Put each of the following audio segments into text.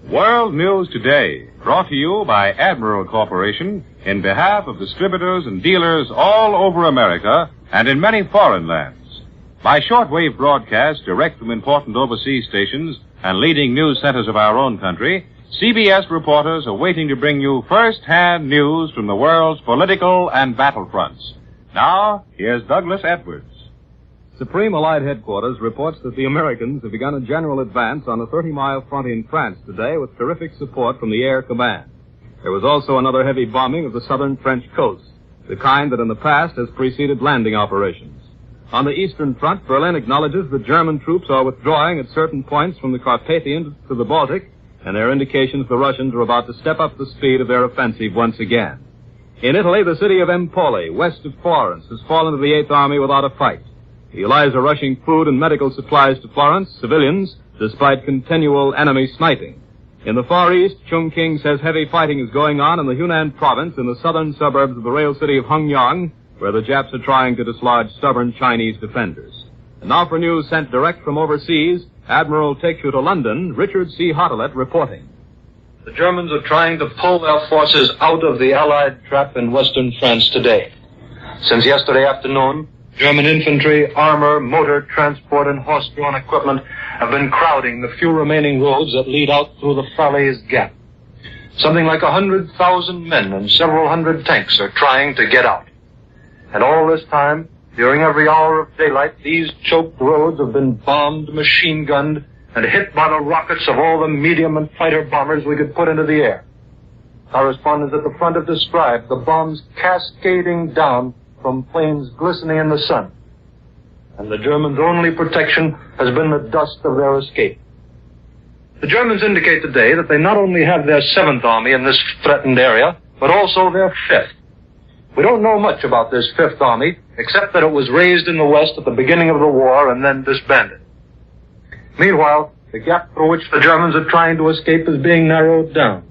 World News Today, brought to you by Admiral Corporation in behalf of distributors and dealers all over America and in many foreign lands. By shortwave broadcast direct from important overseas stations and leading news centers of our own country, CBS reporters are waiting to bring you first-hand news from the world's political and battlefronts. Now, here's Douglas Edwards. Supreme Allied Headquarters reports that the Americans have begun a general advance on a 30-mile front in France today with terrific support from the Air Command. There was also another heavy bombing of the southern French coast, the kind that in the past has preceded landing operations. On the Eastern Front, Berlin acknowledges that German troops are withdrawing at certain points from the Carpathian to the Baltic, and there are indications the Russians are about to step up the speed of their offensive once again. In Italy, the city of Empoli, west of Florence, has fallen to the Eighth Army without a fight. The Allies are rushing food and medical supplies to Florence, civilians, despite continual enemy sniping. In the Far East, Chongqing says heavy fighting is going on in the Hunan province in the southern suburbs of the rail city of Hengyang, where the Japs are trying to dislodge stubborn Chinese defenders. And now for news sent direct from overseas, Admiral takes you to London, Richard C. Hottelet reporting. The Germans are trying to pull their forces out of the Allied trap in western France today. Since yesterday afternoon, German infantry, armor, motor, transport, and horse-drawn equipment have been crowding the few remaining roads that lead out through the Falaise Gap. Something like 100,000 men and several hundred tanks are trying to get out. And all this time, during every hour of daylight, these choked roads have been bombed, machine-gunned, and hit by the rockets of all the medium and fighter bombers we could put into the air. Correspondents at the front have described the bombs cascading down from planes glistening in the sun. And the Germans' only protection has been the dust of their escape. The Germans indicate today that they not only have their 7th Army in this threatened area, but also their 5th. We don't know much about this 5th Army, except that it was raised in the West at the beginning of the war and then disbanded. Meanwhile, the gap through which the Germans are trying to escape is being narrowed down.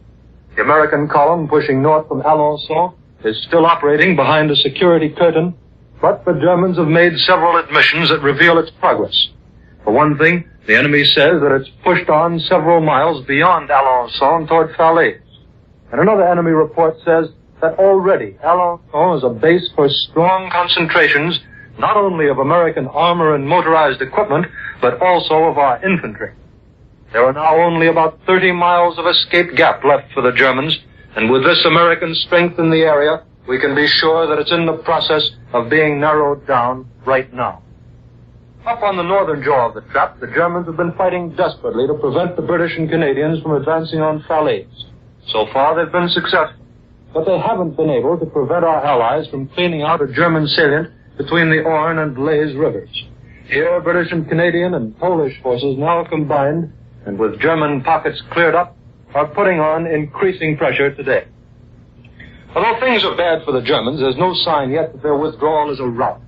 The American column pushing north from Alençon is still operating behind a security curtain, but the Germans have made several admissions that reveal its progress. For one thing, the enemy says that it's pushed on several miles beyond Alençon toward Falaise. And another enemy report says that already Alençon is a base for strong concentrations not only of American armor and motorized equipment, but also of our infantry. There are now only about 30 miles of escape gap left for the Germans, and with this American strength in the area, we can be sure that it's in the process of being narrowed down right now. Up on the northern jaw of the trap, the Germans have been fighting desperately to prevent the British and Canadians from advancing on Falaise. So far, they've been successful, but they haven't been able to prevent our allies from cleaning out a German salient between the Orne and Blaise rivers. Here, British and Canadian and Polish forces now combined, and with German pockets cleared up, are putting on increasing pressure today. Although things are bad for the Germans, there's no sign yet that their withdrawal is a rout.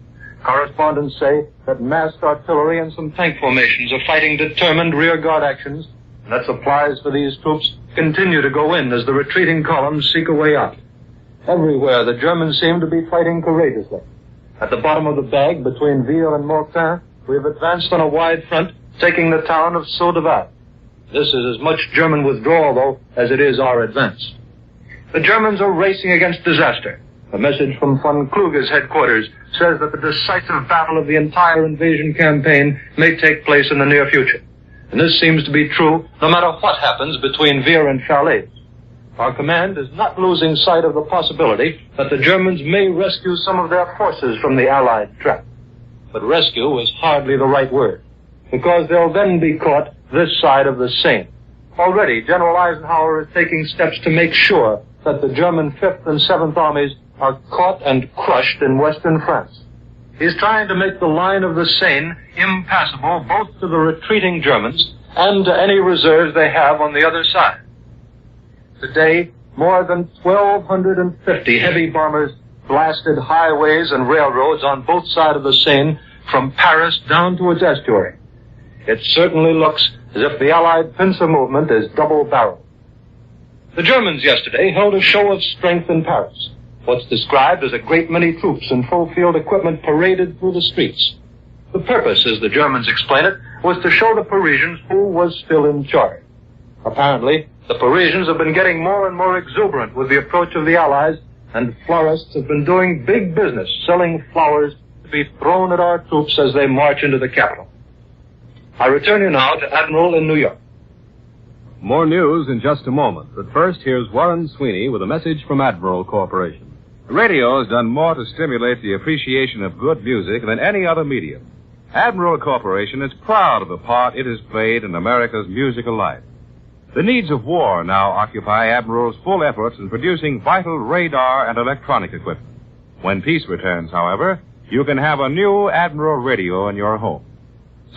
Correspondents say that massed artillery and some tank formations are fighting determined rearguard actions, and that supplies for these troops continue to go in as the retreating columns seek a way out. Everywhere, the Germans seem to be fighting courageously. At the bottom of the bag, between Ville and Mortain, we have advanced on a wide front, taking the town of Saudeville. This is as much German withdrawal, though, as it is our advance. The Germans are racing against disaster. A message from von Kluge's headquarters says that the decisive battle of the entire invasion campaign may take place in the near future. And this seems to be true no matter what happens between Vire and Falaise. Our command is not losing sight of the possibility that the Germans may rescue some of their forces from the Allied trap. But rescue is hardly the right word, because they'll then be caught this side of the Seine. Already, General Eisenhower is taking steps to make sure that the German 5th and 7th Armies are caught and crushed in western France. He's trying to make the line of the Seine impassable both to the retreating Germans and to any reserves they have on the other side. Today, more than 1,250 heavy bombers blasted highways and railroads on both sides of the Seine from Paris down to its estuary. It certainly looks as if the Allied pincer movement is double-barreled. The Germans yesterday held a show of strength in Paris. What's described as a great many troops and full-field equipment paraded through the streets. The purpose, as the Germans explain it, was to show the Parisians who was still in charge. Apparently, the Parisians have been getting more and more exuberant with the approach of the Allies, and florists have been doing big business selling flowers to be thrown at our troops as they march into the capital. I return you now to Admiral in New York. More news in just a moment, but first here's Warren Sweeney with a message from Admiral Corporation. Radio has done more to stimulate the appreciation of good music than any other medium. Admiral Corporation is proud of the part it has played in America's musical life. The needs of war now occupy Admiral's full efforts in producing vital radar and electronic equipment. When peace returns, however, you can have a new Admiral radio in your home.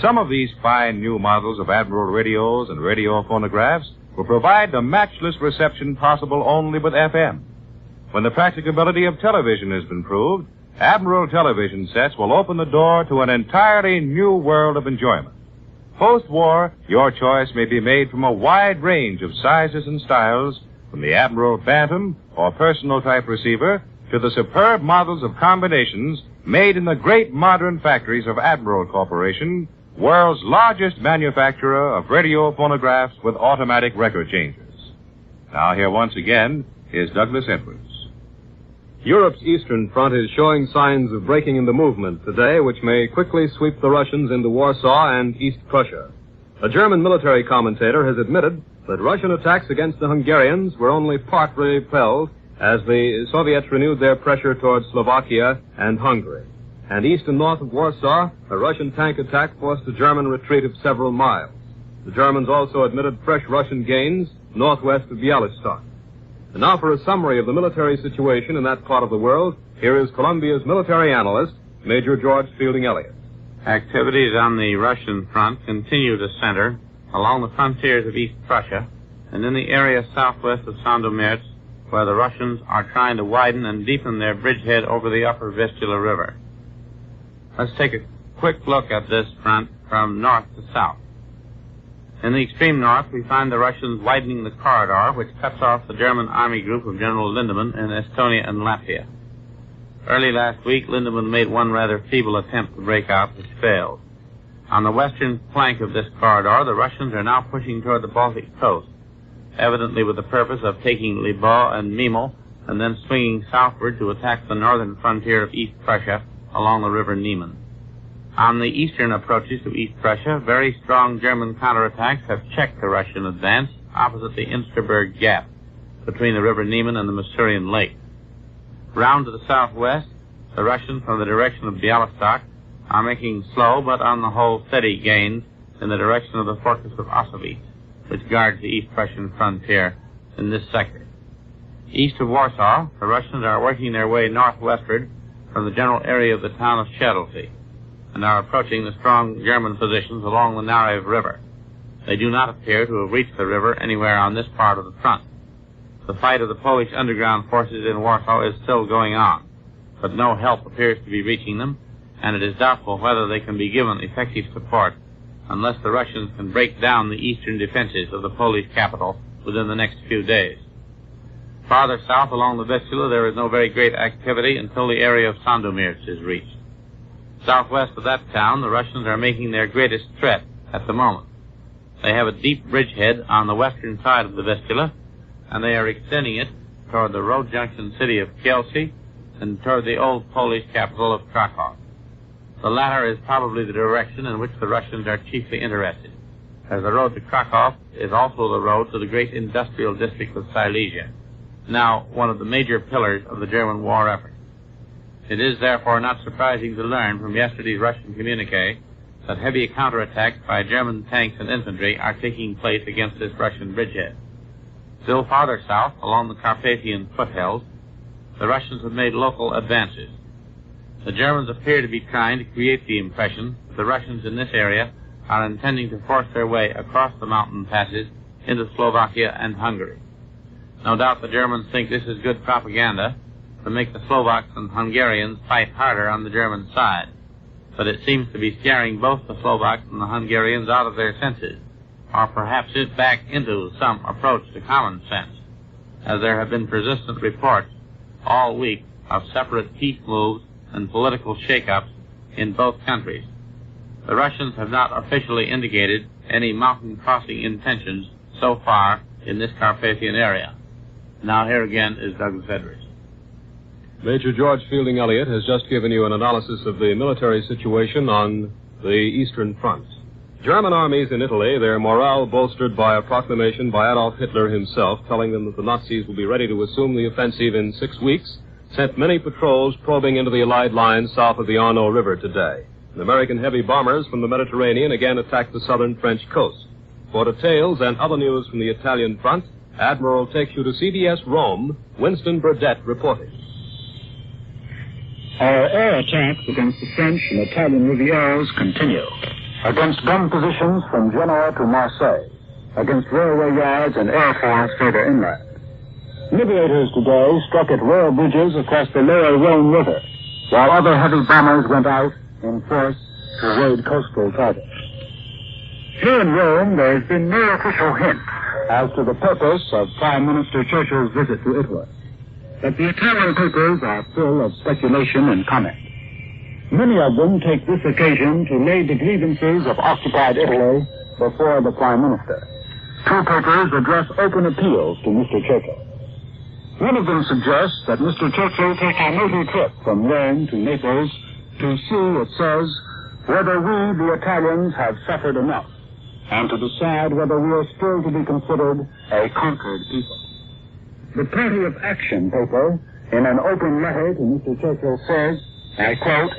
Some of these fine new models of Admiral radios and radio phonographs will provide the matchless reception possible only with FM. When the practicability of television has been proved, Admiral television sets will open the door to an entirely new world of enjoyment. Post-war, your choice may be made from a wide range of sizes and styles, from the Admiral Bantam or personal type receiver to the superb models of combinations made in the great modern factories of Admiral Corporation, world's largest manufacturer of radio phonographs with automatic record changers. Now here once again is Douglas Edwards. Europe's eastern front is showing signs of breaking into movement today, which may quickly sweep the Russians into Warsaw and East Prussia. A German military commentator has admitted that Russian attacks against the Hungarians were only partly repelled as the Soviets renewed their pressure towards Slovakia and Hungary. And east and north of Warsaw, a Russian tank attack forced a German retreat of several miles. The Germans also admitted fresh Russian gains northwest of Bialystok. And now for a summary of the military situation in that part of the world, here is Columbia's military analyst, Major George Fielding Elliott. Activities on the Russian front continue to center along the frontiers of East Prussia and in the area southwest of Sandomierz, where the Russians are trying to widen and deepen their bridgehead over the upper Vistula River. Let's take a quick look at this front from north to south. In the extreme north, we find the Russians widening the corridor which cuts off the German army group of General Lindemann in Estonia and Latvia. Early last week, Lindemann made one rather feeble attempt to break out, which failed. On the western flank of this corridor, the Russians are now pushing toward the Baltic coast, evidently with the purpose of taking Libau and Memel and then swinging southward to attack the northern frontier of East Prussia along the river Niemen. On the eastern approaches to East Prussia, very strong German counterattacks have checked the Russian advance opposite the Insterberg Gap between the river Niemen and the Masurian Lake. Round to the southwest, the Russians from the direction of Bialystok are making slow but on the whole steady gains in the direction of the fortress of Ossowiec, which guards the East Prussian frontier in this sector. East of Warsaw, the Russians are working their way northwestward from the general area of the town of Shadolsy, and are approaching the strong German positions along the Narew River. They do not appear to have reached the river anywhere on this part of the front. The fight of the Polish underground forces in Warsaw is still going on, but no help appears to be reaching them, and it is doubtful whether they can be given effective support unless the Russians can break down the eastern defenses of the Polish capital within the next few days. Farther south along the Vistula, there is no very great activity until the area of Sandomierz is reached. Southwest of that town, the Russians are making their greatest threat at the moment. They have a deep bridgehead on the western side of the Vistula, and they are extending it toward the road junction city of Kielce and toward the old Polish capital of Krakow. The latter is probably the direction in which the Russians are chiefly interested, as the road to Krakow is also the road to the great industrial district of Silesia, now one of the major pillars of the German war effort. It is therefore not surprising to learn from yesterday's Russian communique that heavy counterattacks by German tanks and infantry are taking place against this Russian bridgehead. Still farther south, along the Carpathian foothills, the Russians have made local advances. The Germans appear to be trying to create the impression that the Russians in this area are intending to force their way across the mountain passes into Slovakia and Hungary. No doubt the Germans think this is good propaganda to make the Slovaks and Hungarians fight harder on the German side, but it seems to be scaring both the Slovaks and the Hungarians out of their senses, or perhaps it back into some approach to common sense, as there have been persistent reports all week of separate peace moves and political shake-ups in both countries. The Russians have not officially indicated any mountain crossing intentions so far in this Carpathian area. Now here again is Douglas Edwards. Major George Fielding Elliott has just given you an analysis of the military situation on the Eastern Front. German armies in Italy, their morale bolstered by a proclamation by Adolf Hitler himself telling them that the Nazis will be ready to assume the offensive in 6 weeks, sent many patrols probing into the Allied lines south of the Arno River today. And American heavy bombers from the Mediterranean again attacked the southern French coast. For details and other news from the Italian front, Admiral takes you to CBS Rome, Winston Burdett reporting. Our air attacks against the French and Italian Rivieras continue. Against gun positions from Genoa to Marseille. Against railway yards and airfields further inland. Liberators today struck at rail bridges across the lower Rhone River, while other heavy bombers went out in force to raid coastal targets. Here in Rome, there has been no official hint as to the purpose of Prime Minister Churchill's visit to Italy. But the Italian papers are full of speculation and comment. Many of them take this occasion to lay the grievances of occupied Italy before the Prime Minister. Two papers address open appeals to Mr. Churchill. One of them suggests that Mr. Churchill take a motor trip from Rome to Naples to see, it says, whether we, the Italians, have suffered enough, and to decide whether we are still to be considered a conquered people. The Party of Action paper, in an open letter to Mr. Churchill, says, I quote,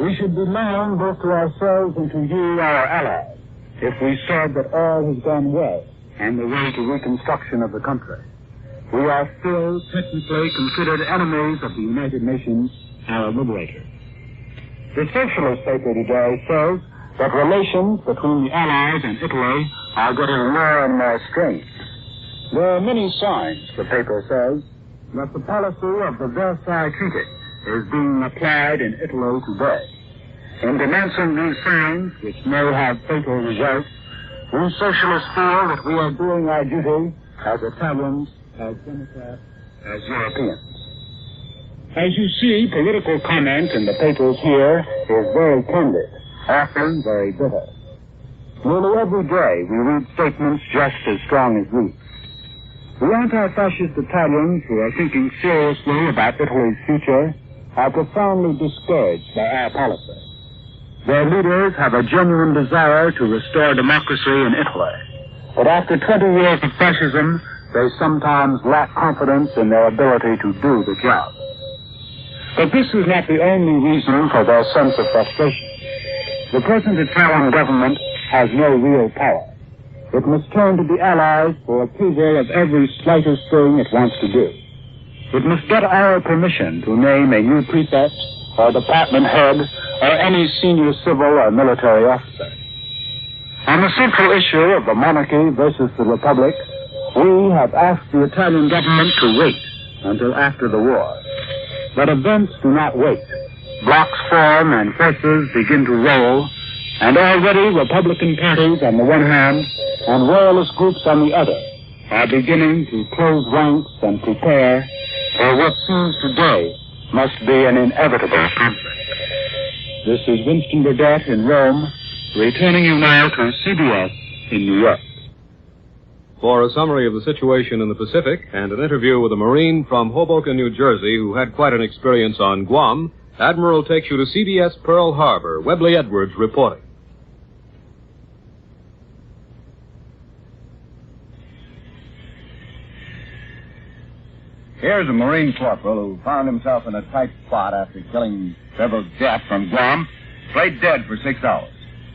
we should be lying both to ourselves and to you, our allies, if we said that all has gone well on the way to reconstruction of the country. We are still technically considered enemies of the United Nations, our liberators. The Socialist paper today says that relations between the Allies and Italy are getting more and more strained. There are many signs, the paper says, that the policy of the Versailles Treaty is being applied in Italy today. In denouncing these signs, which may have fatal results, we socialists feel that we are doing our duty as Italians, as Democrats, as Europeans. As you see, political comment in the papers here is very candid, often very bitter. Nearly every day we read statements just as strong as these. The anti-fascist Italians who are thinking seriously about Italy's future are profoundly discouraged by our policy. Their leaders have a genuine desire to restore democracy in Italy. But after 20 years of fascism, they sometimes lack confidence in their ability to do the job. But this is not the only reason for their sense of frustration. The present Italian government has no real power. It must turn to the Allies for approval of every slightest thing it wants to do. It must get our permission to name a new prefect or department head or any senior civil or military officer. On the central issue of the monarchy versus the republic, we have asked the Italian government to wait until after the war. But events do not wait. Blocks form and forces begin to roll, and already Republican parties on the one hand and royalist groups on the other are beginning to close ranks and prepare for what seems today must be an inevitable conflict. This is Winston Burdett in Rome, returning you now to CBS in New York. For a summary of the situation in the Pacific and an interview with a Marine from Hoboken, New Jersey, who had quite an experience on Guam, Admiral takes you to CBS Pearl Harbor. Webley Edwards reporting. Here's a Marine corporal who found himself in a tight spot after killing several Japs from Guam. Played dead for 6 hours.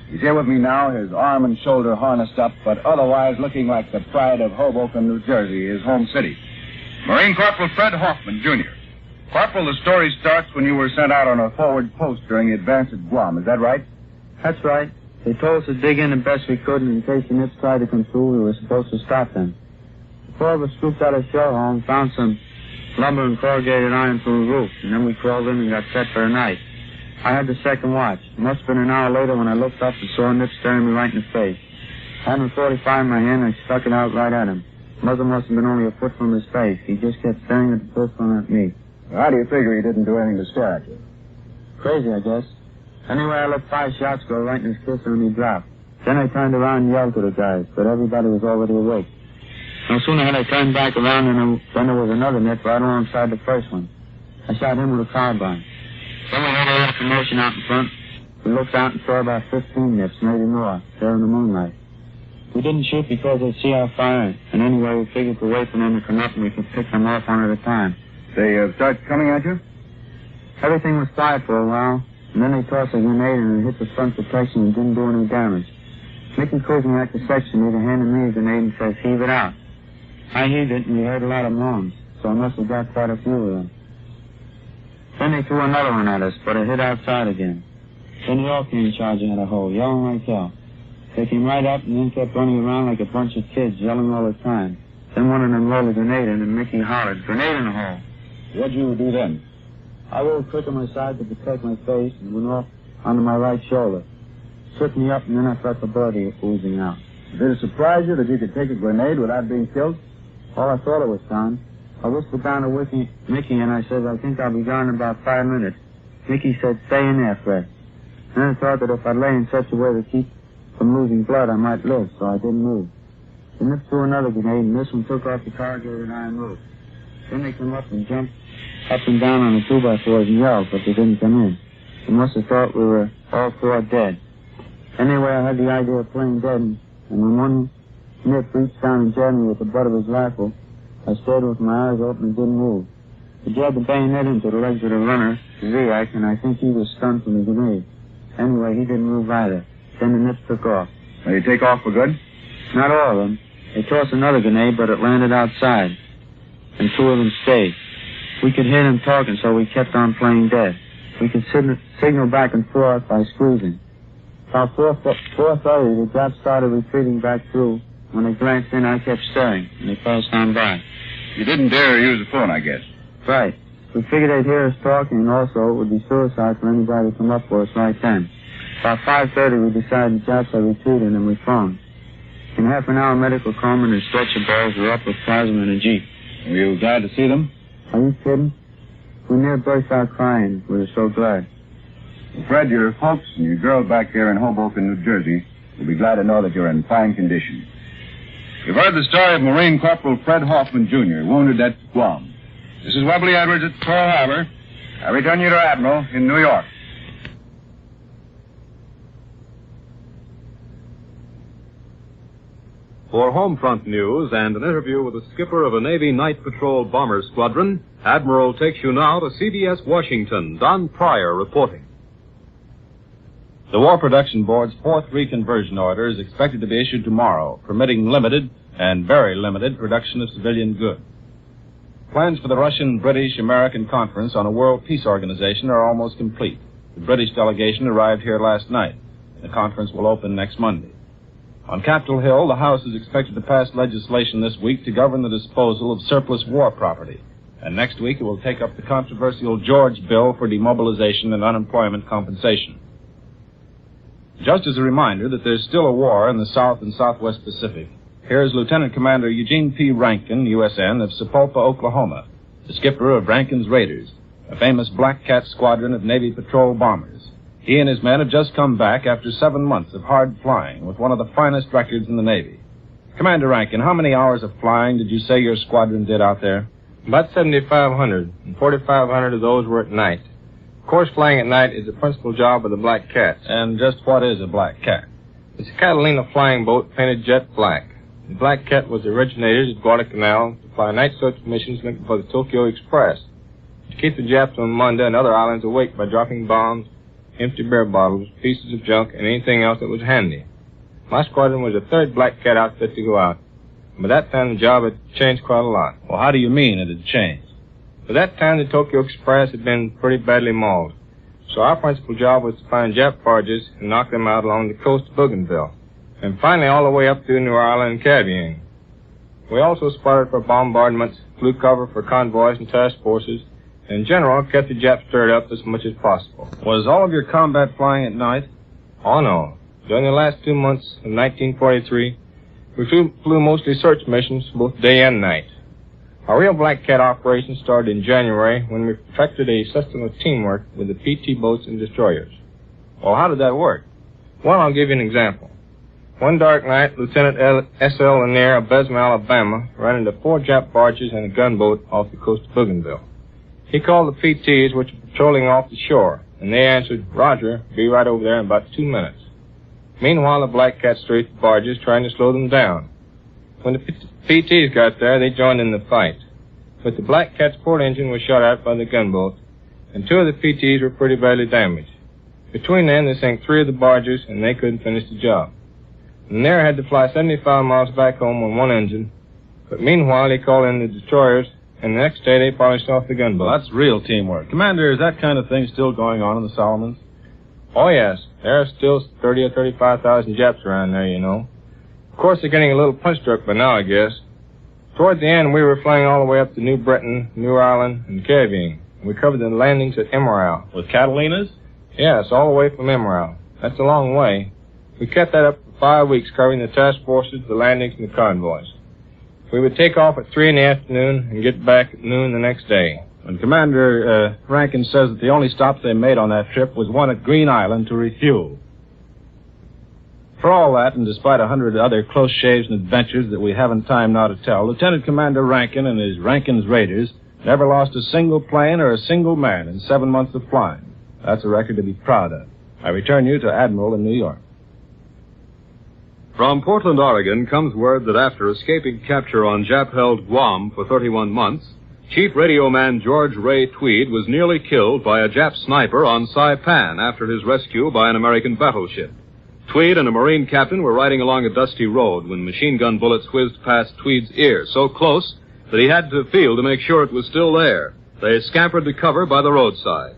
He's here with me now, his arm and shoulder harnessed up, but otherwise looking like the pride of Hoboken, New Jersey, his home city. Marine Corporal Fred Hoffman, Jr. Corporal, the story starts when you were sent out on a forward post during the advance at Guam. Is that right? That's right. They told us to dig in the best we could, and in case the Nips tried to come through, we were supposed to stop them. The four of us scooped out a shell hole and found some lumber and corrugated iron through the roof, and then we crawled in and got set for the night. I had the second watch. It must have been an hour later when I looked up and saw Nip staring me right in the face. I had a .45 in my hand and I stuck it out right at him. The muzzle must have been only a foot from his face. He just kept staring at the pistol and at me. How do you figure he didn't do anything to stare at you? Crazy, I guess. Anyway, I let 5 shots go right in his kisser and he dropped. Then I turned around and yelled to the guys, but everybody was already awake. No sooner had I turned back around than there was another nip right alongside the first one. I shot him with a carbine. Then we heard a lot of commotion out in front. We looked out and saw about 15 nips, maybe more, there in the moonlight. We didn't shoot because they'd see our fire, and anyway we figured to wait for them to come up and we could pick them off one at a time. They start coming at you? Everything was quiet for a while, and then they tossed a grenade and it hit the front protection and didn't do any damage. Mickey Kuzniak, the section leader, handed me a grenade and says, heave it out. I heaved it and we heard a lot of moans, so I must have got quite a few of them. Then they threw another one at us, but it hit outside again. Then they all came charging at a hole, yelling like hell. They came right up and then kept running around like a bunch of kids, yelling all the time. Then one of them rolled a grenade in and Mickey hollered, grenade in the hole. What'd you do then? I rolled quick on my side to protect my face and went off onto my right shoulder. Shook me up and then I felt the blood oozing out. Did it surprise you that you could take a grenade without being killed? Oh, I thought it was time. I whispered down to Mickey and I said, I think I'll be gone in about 5 minutes. Mickey said, stay in there, Fred. Then I thought that if I lay in such a way to keep from losing blood, I might live, so I didn't move. They nipped through another grenade and this one took off the corrugated iron roof. Then they came up and jumped up and down on the 2x4s and yelled, but they didn't come in. They must have thought we were all 4 dead. Anyway, I had the idea of playing dead, and when one nip reached down and jabbed me with the butt of his rifle, I stood with my eyes open and didn't move. He jabbed the bayonet into the legs of the runner, Ziak, and I think he was stunned from the grenade. Anyway, he didn't move either. Then the nips took off. They take off for good? Not all of them. They tossed another grenade, but it landed outside, and 2 of them stayed. We could hear them talking, so we kept on playing dead. We could signal back and forth by squeezing. About 4:30, the Japs started retreating back through. When they glanced in, I kept staring, and they passed on by. You didn't dare use the phone, I guess. Right. We figured they'd hear us talking, and also it would be suicide for anybody to come up for us right then. About 5:30, we decided the Japs had retreated, and we phoned. In half an hour, medical corpsmen and stretcher bearers were up with plasma in a jeep. Were you glad to see them? Are you kidding? We near burst out crying. We were so glad. Fred, your folks and your girl back there in Hoboken, New Jersey, will be glad to know that you're in fine condition. You've heard the story of Marine Corporal Fred Hoffman, Jr., wounded at Guam. This is Webley Edwards at Pearl Harbor. I return you to Admiral in New York. For Homefront news and an interview with the skipper of a Navy Night Patrol Bomber Squadron, Admiral takes you now to CBS Washington. Don Pryor reporting. The War Production Board's 4th reconversion order is expected to be issued tomorrow, permitting limited and very limited production of civilian goods. Plans for the Russian, British, American Conference on a World Peace Organization are almost complete. The British delegation arrived here last night. The conference will open next Monday. On Capitol Hill, the House is expected to pass legislation this week to govern the disposal of surplus war property. And next week it will take up the controversial George Bill for demobilization and unemployment compensation. Just as a reminder that there's still a war in the South and Southwest Pacific, here's Lieutenant Commander Eugene P. Rankin, USN, of Sapulpa, Oklahoma, the skipper of Rankin's Raiders, a famous Black Cat squadron of Navy patrol bombers. He and his men have just come back after 7 months of hard flying with one of the finest records in the Navy. Commander Rankin, how many hours of flying did you say your squadron did out there? About 7,500, and 4,500 of those were at night. Of course, flying at night is the principal job of the Black Cats. And just what is a Black Cat? It's a Catalina flying boat painted jet black. The Black Cat was originated at Guadalcanal to fly night search missions looking for the Tokyo Express, to keep the Japs on Munda and other islands awake by dropping bombs, empty beer bottles, pieces of junk, and anything else that was handy. My squadron was the 3rd Black Cat outfit to go out. By that time, the job had changed quite a lot. Well, how do you mean it had changed? By that time, the Tokyo Express had been pretty badly mauled. So our principal job was to find Jap barges and knock them out along the coast of Bougainville, and finally all the way up through New Ireland and Caribbean. We also spotted for bombardments, flew cover for convoys and task forces, and in general kept the Japs stirred up as much as possible. Was all of your combat flying at night? Oh, no. During the last 2 months of 1943, we flew mostly search missions both day and night. Our real Black Cat operation started in January when we perfected a system of teamwork with the PT boats and destroyers. Well, how did that work? Well, I'll give you an example. One dark night, Lieutenant S.L. Lanier of Bessemer, Alabama, ran into 4 Jap barges and a gunboat off the coast of Bougainville. He called the PTs, which were patrolling off the shore, and they answered, "Roger, be right over there in about 2 minutes." Meanwhile, the Black Cat strafed the barges, trying to slow them down. When the PTs got there, they joined in the fight. But the Black Cat's port engine was shot out by the gunboat, and 2 of the PTs were pretty badly damaged. Between them, they sank 3 of the barges, and they couldn't finish the job. Lanier had to fly 75 miles back home on one engine, but meanwhile, he called in the destroyers, and the next day they polished off the gunboat. Well, that's real teamwork. Commander, is that kind of thing still going on in the Solomons? Oh, yes. There are still 30 or 35,000 Japs around there, you know. Of course, they're getting a little punch-drunk by now, I guess. Toward the end, we were flying all the way up to New Britain, New Ireland, and Caribbean. We covered the landings at Emerald. With Catalinas? Yes, all the way from Emerald. That's a long way. We kept that up for 5 weeks, covering the task forces, the landings, and the convoys. We would take off at 3 in the afternoon and get back at noon the next day. And Commander Rankin says that the only stop they made on that trip was one at Green Island to refuel. For all that, and despite 100 other close shaves and adventures that we haven't time now to tell, Lieutenant Commander Rankin and his Rankin's Raiders never lost a single plane or a single man in 7 months of flying. That's a record to be proud of. I return you to Admiral in New York. From Portland, Oregon, comes word that after escaping capture on Jap-held Guam for 31 months, Chief Radio Man George Ray Tweed was nearly killed by a Jap sniper on Saipan after his rescue by an American battleship. Tweed and a Marine captain were riding along a dusty road when machine gun bullets whizzed past Tweed's ear, so close that he had to feel to make sure it was still there. They scampered to cover by the roadside,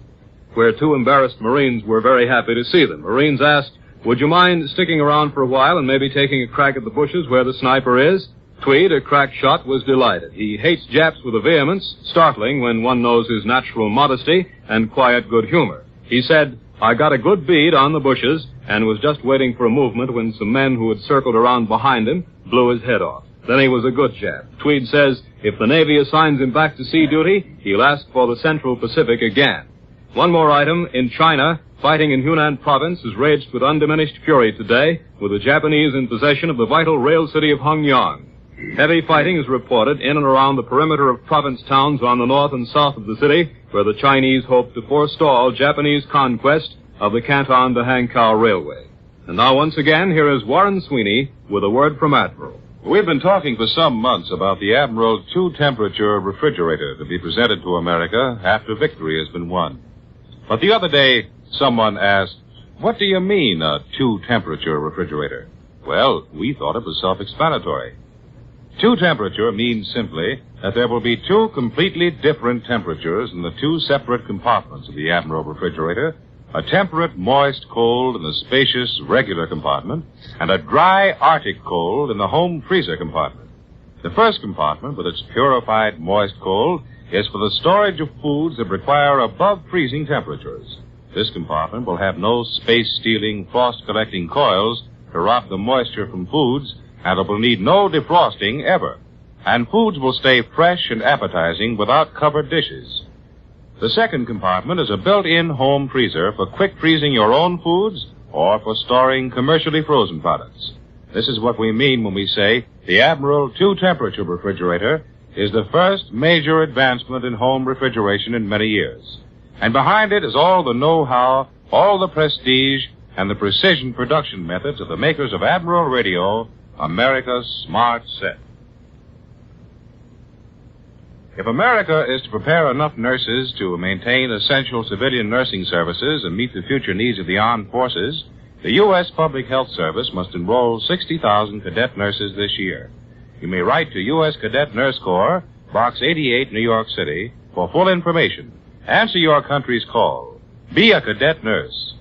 where 2 embarrassed Marines were very happy to see them. Marines asked, "Would you mind sticking around for a while and maybe taking a crack at the bushes where the sniper is?" Tweed, a crack shot, was delighted. He hates Japs with a vehemence startling when one knows his natural modesty and quiet good humor. He said, "I got a good bead on the bushes and was just waiting for a movement when some men who had circled around behind him blew his head off. Then he was a good Jap." Tweed says if the Navy assigns him back to sea duty, he'll ask for the Central Pacific again. One more item. In China, fighting in Hunan province has raged with undiminished fury today, with the Japanese in possession of the vital rail city of Hongyang. Heavy fighting is reported in and around the perimeter of province towns on the north and south of the city, where the Chinese hope to forestall Japanese conquest of the Canton to Hankow Railway. And now, once again, here is Warren Sweeney with a word from Admiral. We've been talking for some months about the Admiral 2-temperature refrigerator to be presented to America after victory has been won. But the other day, someone asked, "What do you mean, a 2-temperature refrigerator?" Well, we thought it was self-explanatory. 2-temperature means simply that there will be 2 completely different temperatures in the 2 separate compartments of the Admiral refrigerator, a temperate, moist cold in the spacious, regular compartment, and a dry, Arctic cold in the home freezer compartment. The first compartment, with its purified, moist cold, is for the storage of foods that require above-freezing temperatures. This compartment will have no space-stealing, frost-collecting coils to rob the moisture from foods, and it will need no defrosting ever. And foods will stay fresh and appetizing without covered dishes. The second compartment is a built-in home freezer for quick freezing your own foods or for storing commercially frozen products. This is what we mean when we say the Admiral 2-temperature refrigerator is the first major advancement in home refrigeration in many years. And behind it is all the know-how, all the prestige, and the precision production methods of the makers of Admiral Radio, America's Smart Set. If America is to prepare enough nurses to maintain essential civilian nursing services and meet the future needs of the armed forces, the U.S. Public Health Service must enroll 60,000 cadet nurses this year. You may write to U.S. Cadet Nurse Corps, Box 88, New York City, for full information. Answer your country's call. Be a cadet nurse.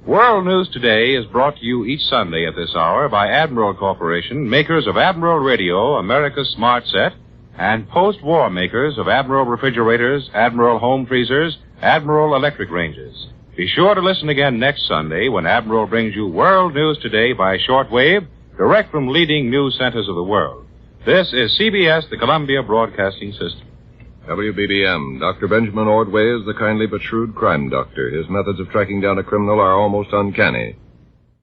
World News Today is brought to you each Sunday at this hour by Admiral Corporation, makers of Admiral Radio, America's Smart Set, and post-war makers of Admiral refrigerators, Admiral home freezers, Admiral electric ranges. Be sure to listen again next Sunday when Admiral brings you World News Today by shortwave, direct from leading news centers of the world. This is CBS, the Columbia Broadcasting System. WBBM. Dr. Benjamin Ordway is the kindly but shrewd crime doctor. His methods of tracking down a criminal are almost uncanny.